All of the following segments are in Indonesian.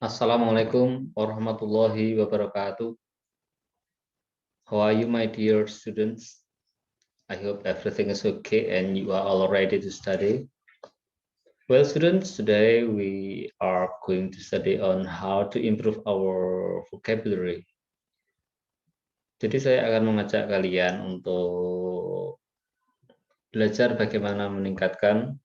Assalamualaikum warahmatullahi wabarakatuh. How are you, my dear students? I hope everything is okay and you are all ready to study. Well, students, today we are going to study on how to improve our vocabulary. Jadi saya akan mengajak kalian untuk belajar bagaimana meningkatkan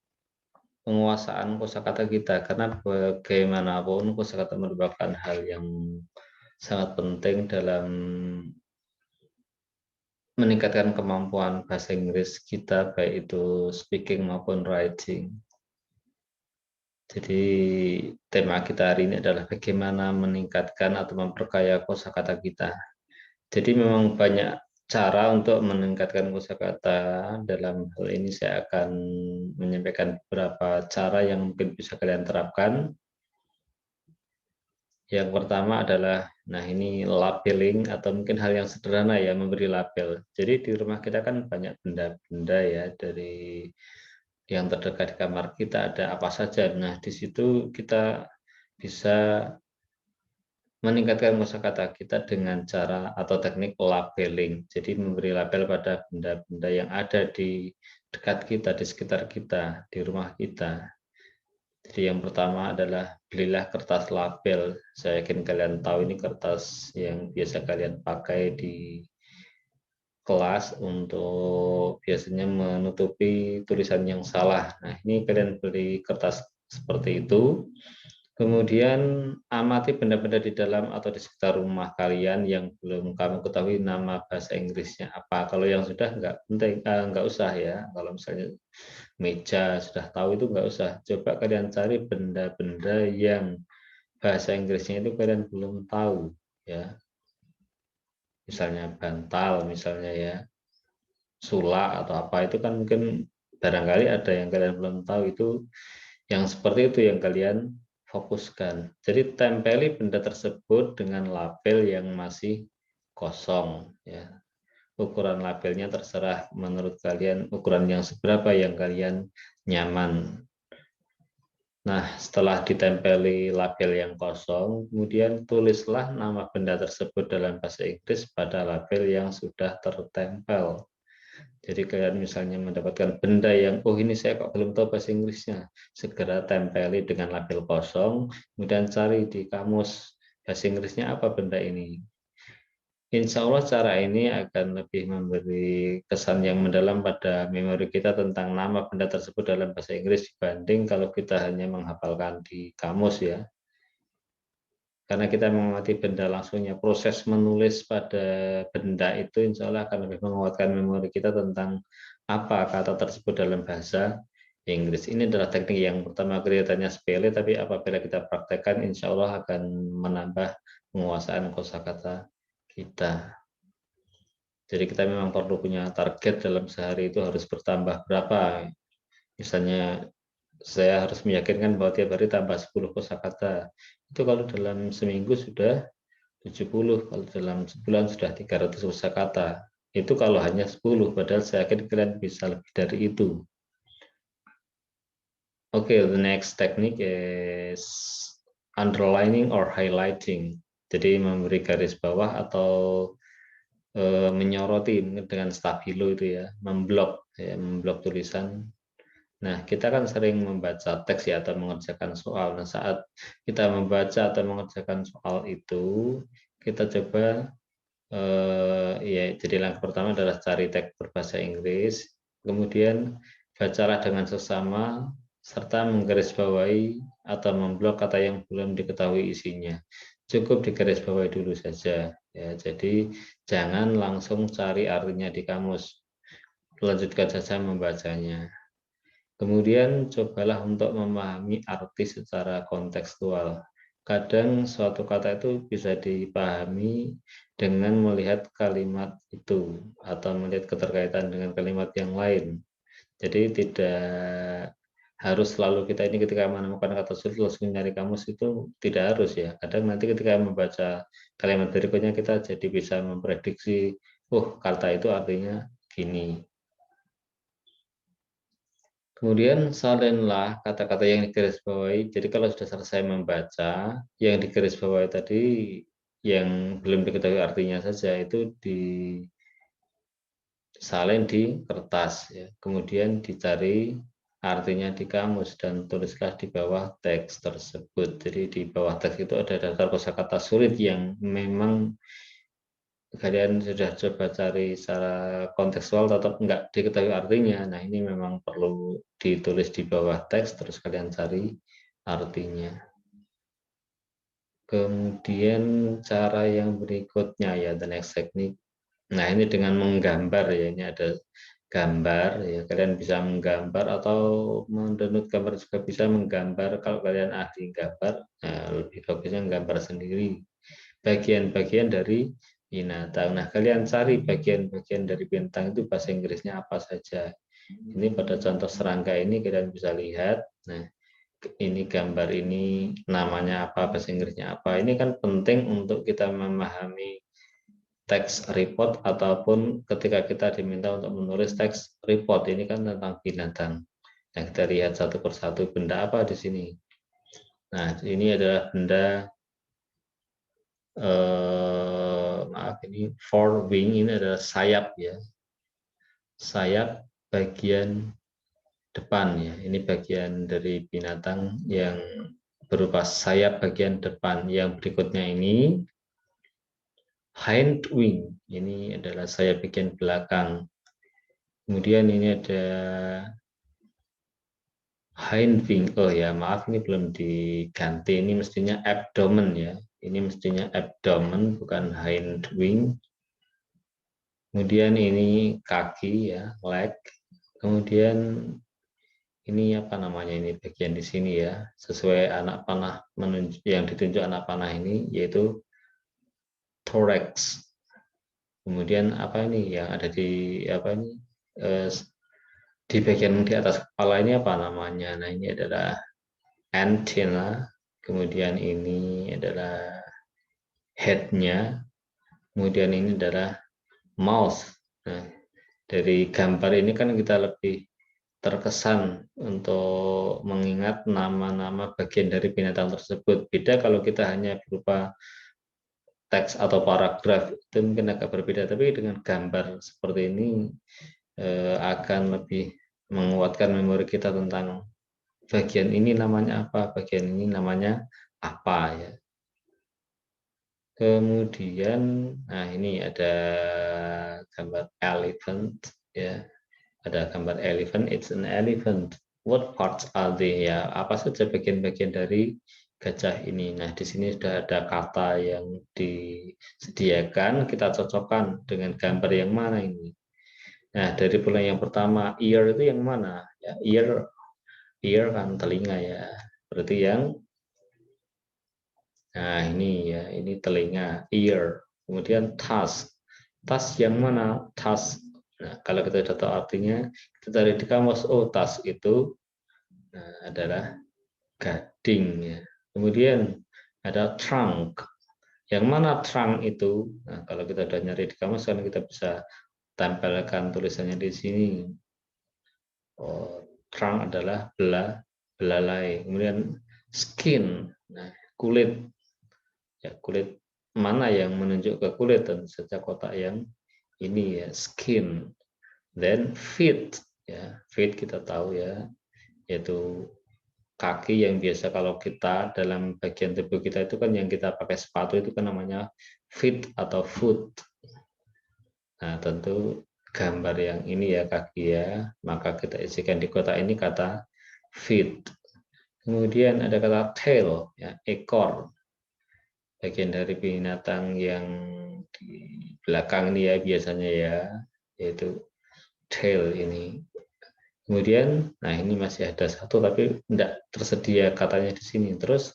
penguasaan kosakata kita, karena bagaimanapun kosakata merupakan hal yang sangat penting dalam meningkatkan kemampuan bahasa Inggris kita, baik itu speaking maupun writing. Jadi tema kita hari ini adalah bagaimana meningkatkan atau memperkaya kosakata kita. Jadi memang banyak cara untuk meningkatkan kosakata. Dalam hal ini saya akan menyampaikan beberapa cara yang mungkin bisa kalian terapkan. Yang pertama adalah, nah ini labeling, atau mungkin hal yang sederhana ya, memberi label. Jadi di rumah kita kan banyak benda-benda ya, dari yang terdekat di kamar kita ada apa saja. Nah di situ kita bisa meningkatkan kosakata kita dengan cara atau teknik labeling. Jadi memberi label pada benda-benda yang ada di dekat kita, di sekitar kita, di rumah kita. Jadi yang pertama adalah belilah kertas label. Saya yakin kalian tahu ini kertas yang biasa kalian pakai di kelas untuk biasanya menutupi tulisan yang salah. Nah, ini kalian beli kertas seperti itu. Kemudian amati benda-benda di dalam atau di sekitar rumah kalian yang belum kamu ketahui nama bahasa Inggrisnya apa. Kalau yang sudah nggak penting, nggak usah ya. Kalau misalnya meja sudah tahu itu nggak usah. Coba kalian cari benda-benda yang bahasa Inggrisnya itu kalian belum tahu ya. Misalnya bantal, misalnya ya, sulak atau apa, itu kan mungkin barangkali ada yang kalian belum tahu. Itu yang seperti itu yang kalian fokuskan. Jadi tempeli benda tersebut dengan label yang masih kosong ya. Ukuran labelnya terserah menurut kalian, ukuran yang seberapa yang kalian nyaman. Nah, setelah ditempeli label yang kosong, kemudian tulislah nama benda tersebut dalam bahasa Inggris pada label yang sudah tertempel. Jadi kalian misalnya mendapatkan benda yang, oh ini saya kok belum tahu bahasa Inggrisnya, segera tempeli dengan label kosong, kemudian cari di kamus bahasa Inggrisnya apa benda ini. Insya Allah cara ini akan lebih memberi kesan yang mendalam pada memori kita tentang nama benda tersebut dalam bahasa Inggris dibanding kalau kita hanya menghafalkan di kamus ya. Karena kita mengamati benda langsungnya, proses menulis pada benda itu insya Allah akan lebih menguatkan memori kita tentang apa kata tersebut dalam bahasa Inggris. Ini adalah teknik yang pertama, kelihatannya sepele, tapi apabila kita praktekkan insya Allah akan menambah penguasaan kosakata kita. Jadi kita memang perlu punya target dalam sehari itu harus bertambah berapa. Misalnya saya harus meyakinkan bahwa tiap hari tambah 10 kosakata. Itu kalau dalam seminggu sudah 70, kalau dalam sebulan sudah 300 kosakata. Itu kalau hanya 10, padahal saya yakin kalian bisa lebih dari itu. Okay, the next technique is underlining or highlighting. Jadi memberi garis bawah atau menyoroti dengan stabilo itu ya, memblok ya, memblok tulisan. Nah, kita kan sering membaca teks ya atau mengerjakan soal. Nah, saat kita membaca atau mengerjakan soal itu, kita coba ya, jadi langkah pertama adalah cari teks berbahasa Inggris, kemudian bacalah dengan sesama serta menggarisbawahi atau memblok kata yang belum diketahui isinya. Cukup digarisbawahi dulu saja ya. Jadi jangan langsung cari artinya di kamus. Lanjutkan saja membacanya. Kemudian cobalah untuk memahami arti secara kontekstual. Kadang suatu kata itu bisa dipahami dengan melihat kalimat itu atau melihat keterkaitan dengan kalimat yang lain. Jadi tidak harus selalu kita ini ketika menemukan kata sulit langsung nyari kamus, itu tidak harus ya. Kadang nanti ketika membaca kalimat berikutnya kita jadi bisa memprediksi, oh kata itu artinya gini. Kemudian salinlah kata-kata yang digarisbawahi. Jadi kalau sudah selesai membaca, yang digarisbawahi tadi yang belum diketahui artinya saja itu disalin di kertas ya. Kemudian dicari artinya di kamus dan tulislah di bawah teks tersebut. Jadi di bawah teks itu ada daftar kosakata sulit yang memang kalian sudah coba cari secara kontekstual tetap nggak diketahui artinya. Nah, ini memang perlu ditulis di bawah teks, terus kalian cari artinya. Kemudian cara yang berikutnya ya, the next technique. Nah, ini dengan menggambar ya, ini ada gambar ya, kalian bisa menggambar atau mendownload gambar juga bisa menggambar. Kalau kalian ahli gambar, nah, lebih bagusnya menggambar sendiri bagian-bagian dari binatang. Nah, kalian cari bagian-bagian dari bintang itu bahasa Inggrisnya apa saja. Ini pada contoh serangga ini kalian bisa lihat. Nah, ini gambar ini namanya apa, bahasa Inggrisnya apa. Ini kan penting untuk kita memahami teks report ataupun ketika kita diminta untuk menulis teks report. Ini kan tentang binatang. Nah, kita lihat satu persatu benda apa di sini. Nah, ini adalah benda maaf, ini four wing, ini adalah sayap ya, sayap bagian depan ya, ini bagian dari binatang yang berupa sayap bagian depan. Yang berikutnya ini hind wing, ini adalah sayap bagian belakang. Kemudian ini ada hind wing, oh ya maaf ini belum diganti, ini mestinya abdomen ya, ini mestinya abdomen bukan hind wing. Kemudian ini kaki ya, leg. Kemudian ini apa namanya, ini bagian di sini ya, sesuai anak panah yang ditunjuk anak panah ini yaitu thorax. Kemudian apa ini yang ada di apa ini eh, di bagian di atas kepala ini apa namanya? Nah, ini adalah antenna. Kemudian ini adalah head-nya. Kemudian ini adalah mouth. Nah, dari gambar ini kan kita lebih terkesan untuk mengingat nama-nama bagian dari binatang tersebut. Beda kalau kita hanya berupa teks atau paragraf, itu mungkin agak berbeda. Tapi dengan gambar seperti ini akan lebih menguatkan memori kita tentang bagian ini namanya apa, bagian ini namanya apa ya. Kemudian, nah ini ada gambar elephant ya. Ada gambar elephant, it's an elephant. What parts are they? Ya, apa saja bagian-bagian dari gajah ini. Nah, di sini sudah ada kata yang disediakan, kita cocokkan dengan gambar yang mana ini. Nah, dari bulan yang pertama, ear itu yang mana? Ya, ear kan telinga ya. Berarti yang, nah ini ya, ini telinga, ear. Kemudian tusk. Tusk yang mana? Tusk. Nah, kalau kita sudah tahu artinya, kita cari di kamus, oh tas itu adalah gading ya. Kemudian ada trunk. Yang mana trunk itu? Nah, kalau kita sudah nyari di kamus kan kita bisa tempelkan tulisannya di sini. Oh, trunk adalah belalai. Kemudian skin. Nah, kulit. Ya, kulit mana yang menunjuk ke kulit, tentu saja kotak yang ini ya, skin. Then feet ya, feet kita tahu ya, yaitu kaki yang biasa kalau kita dalam bagian tubuh kita itu kan yang kita pakai sepatu itu kan namanya feet atau foot. Nah, tentu gambar yang ini ya kaki ya, maka kita isikan di kotak ini kata feet. Kemudian ada kata tail ya, ekor. Bagian dari binatang yang di belakang ini ya biasanya ya, yaitu tail ini. Kemudian, nah ini masih ada satu tapi tidak tersedia katanya di sini. Terus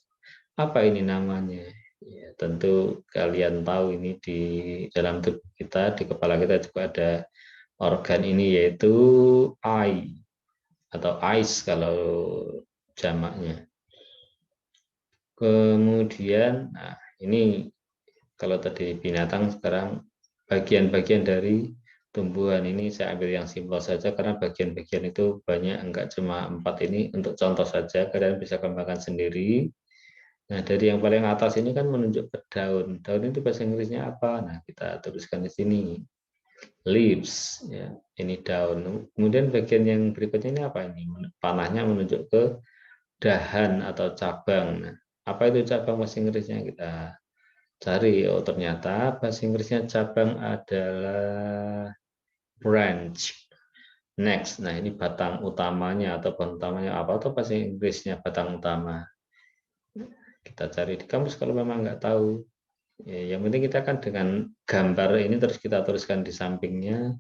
apa ini namanya? Ya, tentu kalian tahu ini di dalam tubuh kita, di kepala kita juga ada organ ini yaitu eye atau eyes kalau jamaknya. Kemudian, nah ini kalau tadi binatang, sekarang bagian-bagian dari tumbuhan. Ini saya ambil yang simpel saja karena bagian-bagian itu banyak, enggak cuma 4 ini. Untuk contoh saja, kalian bisa kembangkan sendiri. Nah, dari yang paling atas ini kan menunjuk ke daun. Daun itu bahasa Inggrisnya apa? Nah, kita tuliskan di sini. Leaves, ya. Ini daun. Kemudian bagian yang berikutnya ini apa ini? Panahnya menunjuk ke dahan atau cabang. Nah, apa itu cabang bahasa Inggrisnya? Kita cari. Oh, ternyata bahasa Inggrisnya cabang adalah branch. Next, nah ini batang utamanya atau batang utamanya apa, atau bahasa Inggrisnya batang utama. Kita cari di kamus kalau memang nggak tahu. Ya, yang penting kita kan dengan gambar ini terus kita tuliskan di sampingnya,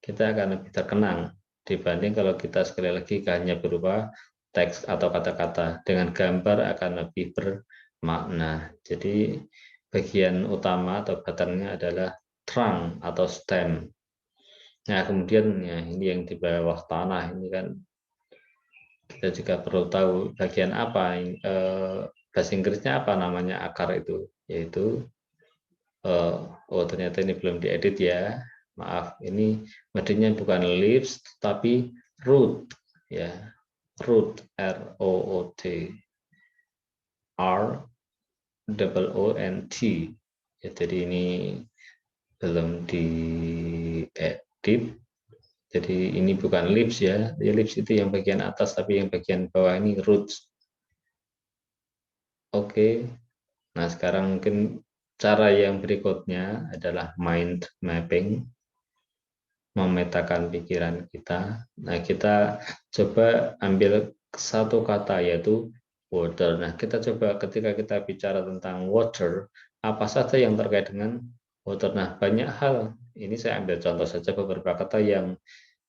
kita akan lebih terkenang dibanding kalau kita sekali lagi hanya berupa teks atau kata-kata. Dengan gambar akan lebih bermakna. Jadi bagian utama atau batangnya adalah trunk atau stem. Nah, kemudian ya ini yang di bawah tanah ini kan kita juga perlu tahu bagian apa, bahasa Inggrisnya apa namanya akar itu, yaitu oh ternyata ini belum diedit ya, maaf, ini metodenya bukan leaves tapi root ya, root, R-O-O-T, R-O-O-N-T ya, jadi ini belum diedit. Jadi ini bukan leaves ya, leaves itu yang bagian atas, tapi yang bagian bawah ini roots. Oke, nah sekarang mungkin cara yang berikutnya adalah mind mapping, memetakan pikiran kita. Nah kita coba ambil satu kata yaitu water. Nah kita coba ketika kita bicara tentang water, apa saja yang terkait dengan water. Nah banyak hal, ini saya ambil contoh saja beberapa kata yang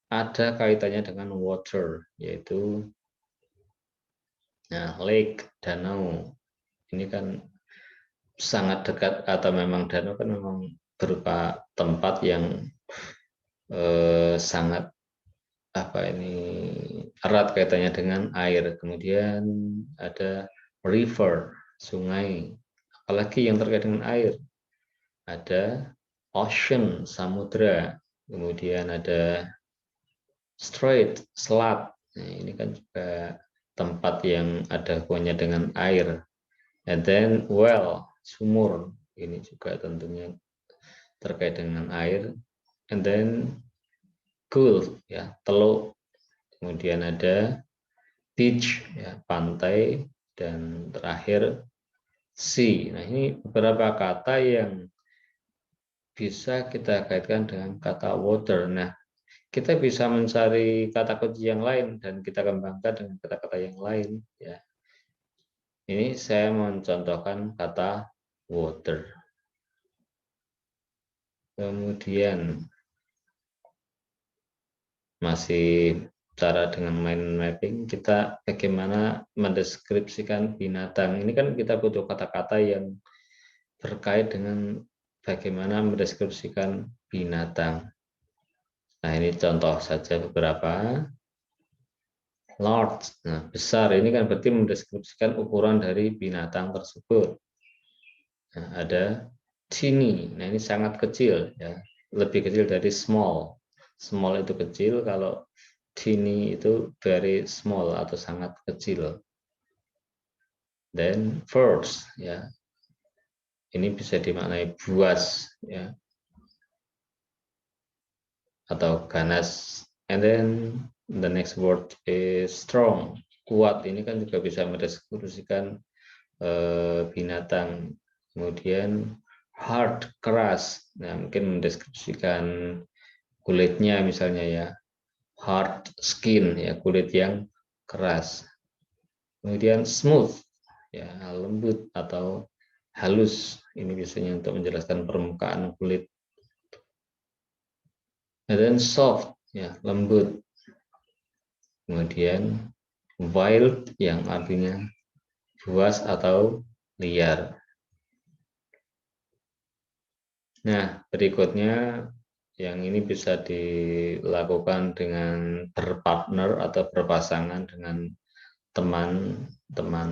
ada kaitannya dengan water, yaitu lake, danau. Ini kan sangat dekat, atau memang danau kan memang berupa tempat yang sangat apa ini erat kaitannya dengan air. Kemudian ada river, sungai. Apalagi yang terkait dengan air, ada ocean, samudra. Kemudian ada strait, selat. Nah, ini kan juga tempat yang ada hubungannya dengan air. And then well, sumur. Ini juga tentunya terkait dengan air. And then gulf, ya, teluk. Kemudian ada beach, ya, pantai. Dan terakhir sea. Nah, ini beberapa kata yang bisa kita kaitkan dengan kata water. Nah, kita bisa mencari kata kunci yang lain dan kita kembangkan dengan kata-kata yang lain. Ya, ini saya mencontohkan kata water. Kemudian masih cara dengan mind mapping, kita bagaimana mendeskripsikan binatang. Ini kan kita butuh kata-kata yang terkait dengan bagaimana mendeskripsikan binatang. Nah, ini contoh saja beberapa. Large, nah besar, ini kan berarti mendeskripsikan ukuran dari binatang tersebut. Nah, ada teeny, nah ini sangat kecil, ya, lebih kecil dari small. Small itu kecil, kalau teeny itu very small atau sangat kecil. Then first, ya, ini bisa dimaknai buas, ya, atau ganas. And then the next word is strong, kuat. Ini kan juga bisa mendeskripsikan binatang. Kemudian hard, keras. Nah, mungkin mendeskripsikan kulitnya misalnya ya. Hard skin, ya, kulit yang keras. Kemudian smooth, ya, lembut atau halus. Ini biasanya untuk menjelaskan permukaan kulit. Dan soft, ya, lembut. Kemudian wild, yang artinya buas atau liar. Nah, berikutnya yang ini bisa dilakukan dengan berpartner atau berpasangan dengan teman-teman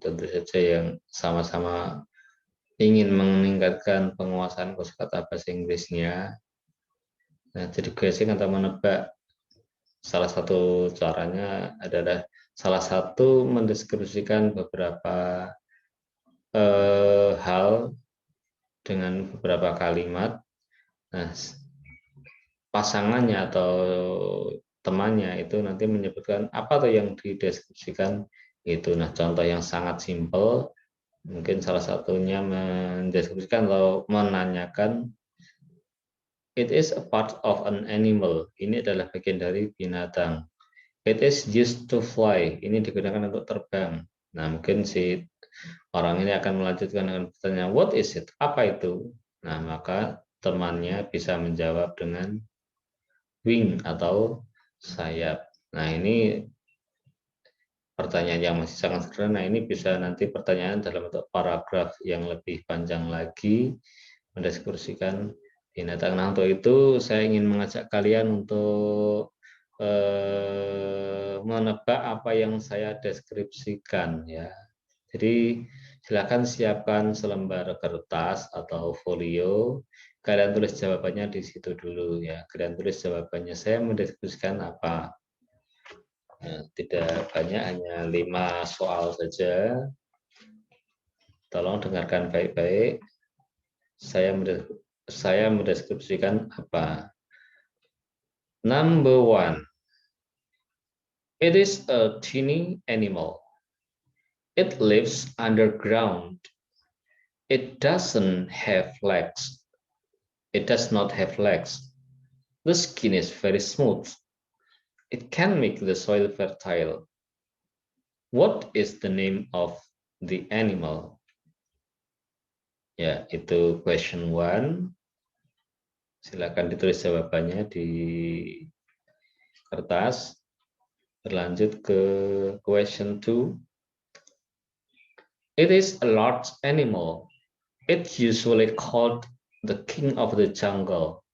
tentu saja yang sama-sama ingin meningkatkan penguasaan kosakata bahasa Inggrisnya. Nah, jadi guessing atau menebak, salah satu caranya adalah salah satu mendeskripsikan beberapa hal dengan beberapa kalimat. Nah, pasangannya atau temannya itu nanti menyebutkan apa tuh yang dideskripsikan itu. Nah, contoh yang sangat simpel mungkin salah satunya mendeskripsikan atau menanyakan, it is a part of an animal. Ini adalah bagian dari binatang. It is used to fly. Ini digunakan untuk terbang. Nah, mungkin si orang ini akan melanjutkan dengan pertanyaan, what is it? Apa itu? Nah, maka temannya bisa menjawab dengan wing atau sayap. Nah, ini pertanyaan yang masih sangat sederhana. Ini bisa nanti pertanyaan dalam bentuk paragraf yang lebih panjang lagi mendeskripsikan binatang. Nah, untuk itu saya ingin mengajak kalian untuk menebak apa yang saya deskripsikan ya. Jadi silakan siapkan selembar kertas atau folio. Kalian tulis jawabannya di situ dulu ya. Kalian tulis jawabannya. Saya mendeskripsikan apa? Nah, tidak banyak, hanya 5 soal saja. Tolong dengarkan baik-baik. Saya mendeskripsikan apa. Number 1. It is a tiny animal. It lives underground. It doesn't have legs. It does not have legs. The skin is very smooth. It can make the soil fertile. What is the name of the animal? Ya, itu question 1. Silakan ditulis jawabannya di kertas. Berlanjut ke question 2. It is a large animal. It's usually called the king of the jungle.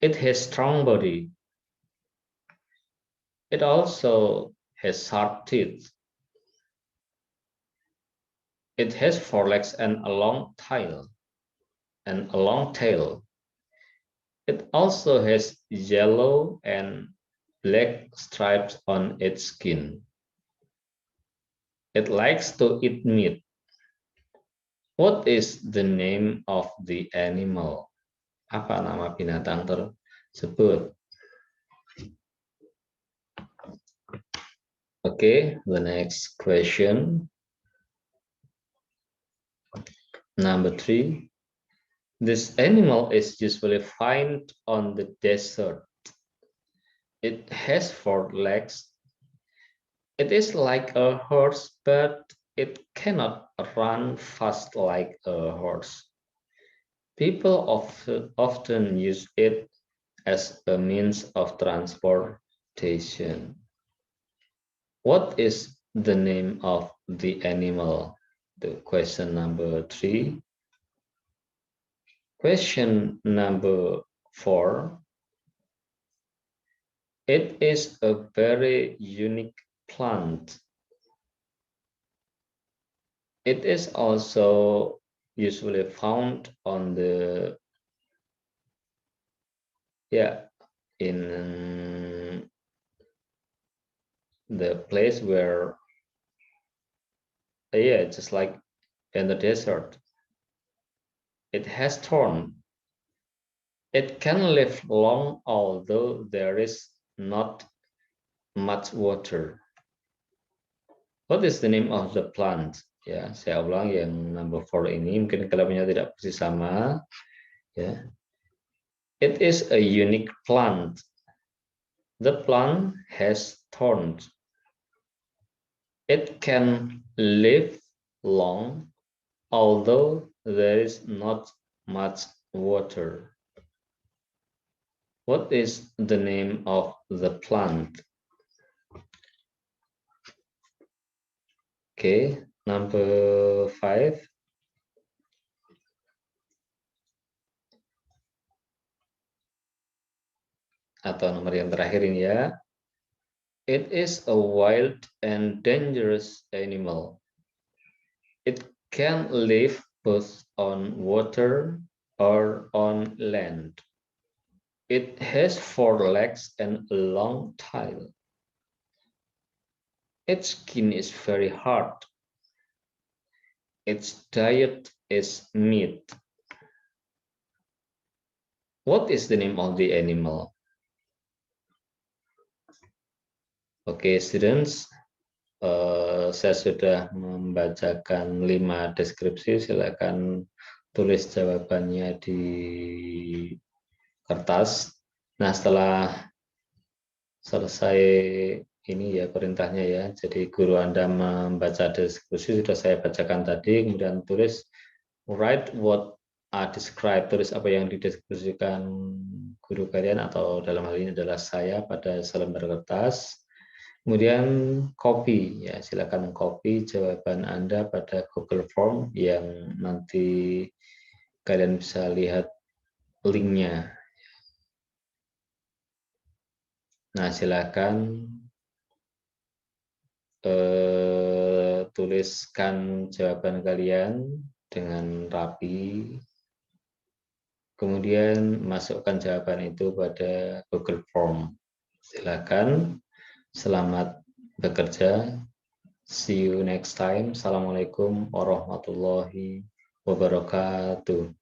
It has strong body. It also has sharp teeth. It has 4 legs and a long tail. It also has yellow and black stripes on its skin. It likes to eat meat. What is the name of the animal? Apa nama binatang tersebut? Okay, the next question. Number 3. This animal is usually found on the desert. It has 4 legs. It is like a horse, but it cannot run fast like a horse. People often use it as a means of transportation. What is the name of the animal? The question number 3. Question number 4. It is a very unique plant. It is also usually found on the in the place where just like in the desert. It has thorn. It can live long although there is not much water. What is the name of the plant? Ya, saya ulang yang number 4 ini, mungkin kalimatnya tidak persis sama. Ya. It is a unique plant. The plant has thorns. It can live long, although there is not much water. What is the name of the plant? Okay, number 5. Atau nomor yang terakhir ini ya. It is a wild and dangerous animal. It can live both on water or on land. It has 4 legs and a long tail. Its skin is very hard. Its diet is meat. What is the name of the animal? Oke, students, saya sudah membacakan 5 deskripsi. Silakan tulis jawabannya di kertas. Nah, setelah selesai ini ya perintahnya ya. Jadi guru Anda membaca deskripsi sudah saya bacakan tadi, kemudian tulis write what are described, tulis apa yang dideskripsikan guru kalian atau dalam hal ini adalah saya pada selembar kertas. Kemudian copy ya, silakan copy jawaban Anda pada Google Form yang nanti kalian bisa lihat linknya. Nah, silakan tuliskan jawaban kalian dengan rapi, kemudian masukkan jawaban itu pada Google Form. Silakan, selamat bekerja, see you next time. Assalamualaikum warahmatullahi wabarakatuh.